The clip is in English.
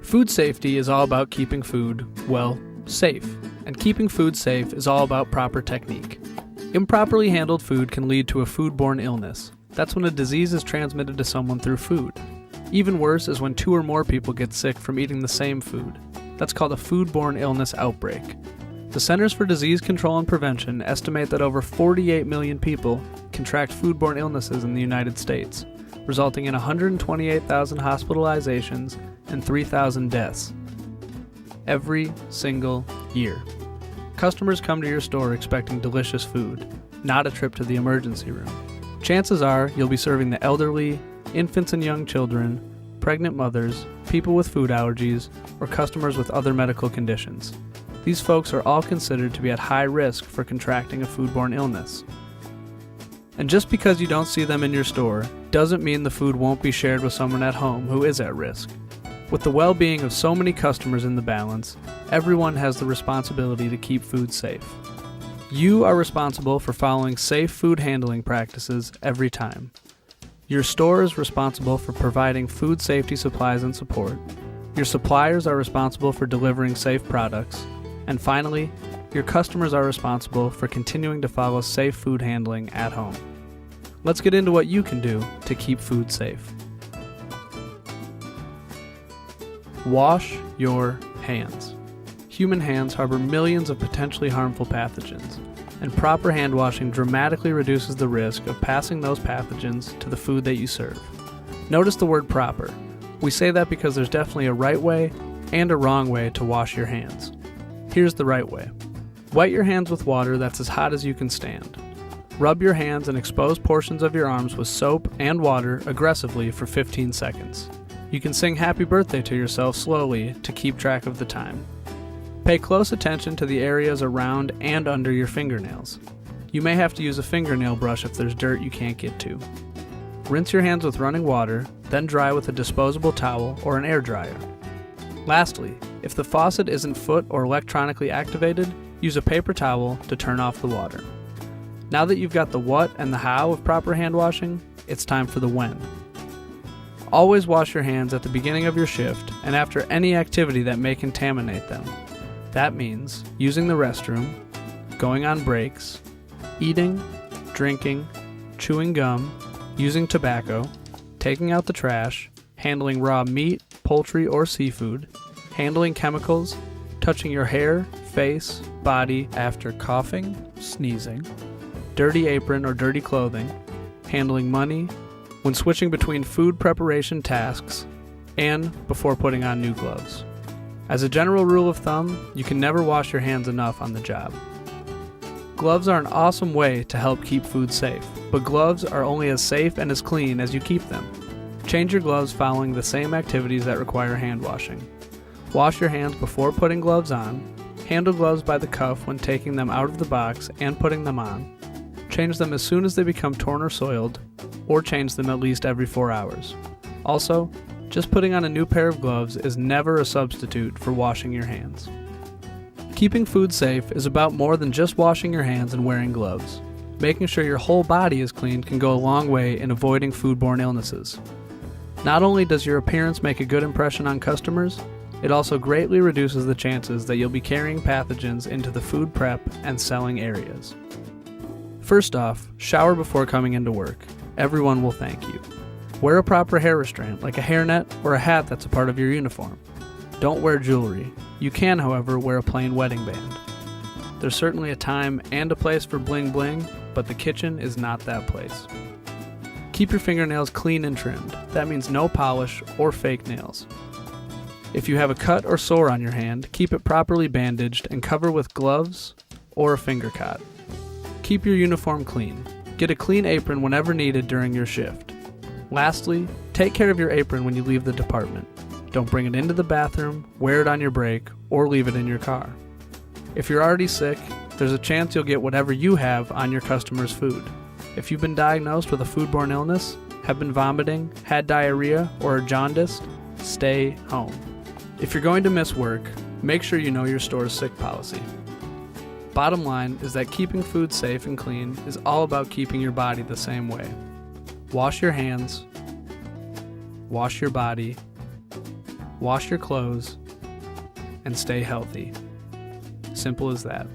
Food safety is all about keeping food, well, safe. And keeping food safe is all about proper technique. Improperly handled food can lead to a foodborne illness. That's when a disease is transmitted to someone through food. Even worse is when 2 or more people get sick from eating the same food. That's called a foodborne illness outbreak. The Centers for Disease Control and Prevention estimate that over 48 million people contract foodborne illnesses in the United States, resulting in 128,000 hospitalizations and 3,000 deaths every single year. Customers come to your store expecting delicious food, not a trip to the emergency room. Chances are you'll be serving the elderly, infants and young children, pregnant mothers, people with food allergies, or customers with other medical conditions. These folks are all considered to be at high risk for contracting a foodborne illness. And just because you don't see them in your store doesn't mean the food won't be shared with someone at home who is at risk. With the well-being of so many customers in the balance, everyone has the responsibility to keep food safe. You are responsible for following safe food handling practices every time. Your store is responsible for providing food safety supplies and support. Your suppliers are responsible for delivering safe products. And finally, your customers are responsible for continuing to follow safe food handling at home. Let's get into what you can do to keep food safe. Wash your hands. Human hands harbor millions of potentially harmful pathogens, and proper hand washing dramatically reduces the risk of passing those pathogens to the food that you serve. Notice the word proper. We say that because there's definitely a right way and a wrong way to wash your hands. Here's the right way. Wet your hands with water that's as hot as you can stand. Rub your hands and exposed portions of your arms with soap and water aggressively for 15 seconds. You can sing happy birthday to yourself slowly to keep track of the time. Pay close attention to the areas around and under your fingernails. You may have to use a fingernail brush if there's dirt you can't get to. Rinse your hands with running water, then dry with a disposable towel or an air dryer. Lastly, if the faucet isn't foot or electronically activated, use a paper towel to turn off the water. Now that you've got the what and the how of proper hand washing, it's time for the when. Always wash your hands at the beginning of your shift and after any activity that may contaminate them. That means using the restroom, going on breaks, eating, drinking, chewing gum, using tobacco, taking out the trash, handling raw meat, poultry, or seafood, handling chemicals, touching your hair, face, body after coughing, sneezing, dirty apron or dirty clothing, handling money, when switching between food preparation tasks, and before putting on new gloves. As a general rule of thumb, you can never wash your hands enough on the job. Gloves are an awesome way to help keep food safe, but gloves are only as safe and as clean as you keep them. Change your gloves following the same activities that require hand washing. Wash your hands before putting gloves on. Handle gloves by the cuff when taking them out of the box and putting them on. Change them as soon as they become torn or soiled, or change them at least every 4 hours. Also, just putting on a new pair of gloves is never a substitute for washing your hands. Keeping food safe is about more than just washing your hands and wearing gloves. Making sure your whole body is clean can go a long way in avoiding foodborne illnesses. Not only does your appearance make a good impression on customers, it also greatly reduces the chances that you'll be carrying pathogens into the food prep and selling areas. First off, shower before coming into work. Everyone will thank you. Wear a proper hair restraint, like a hairnet or a hat that's a part of your uniform. Don't wear jewelry. You can, however, wear a plain wedding band. There's certainly a time and a place for bling bling, but the kitchen is not that place. Keep your fingernails clean and trimmed. That means no polish or fake nails. If you have a cut or sore on your hand, keep it properly bandaged and cover with gloves or a finger cot. Keep your uniform clean. Get a clean apron whenever needed during your shift. Lastly, take care of your apron when you leave the department. Don't bring it into the bathroom, wear it on your break, or leave it in your car. If you're already sick, there's a chance you'll get whatever you have on your customer's food. If you've been diagnosed with a foodborne illness, have been vomiting, had diarrhea, or are jaundiced, stay home. If you're going to miss work, make sure you know your store's sick policy. Bottom line is that keeping food safe and clean is all about keeping your body the same way. Wash your hands, wash your body, wash your clothes, and stay healthy. Simple as that.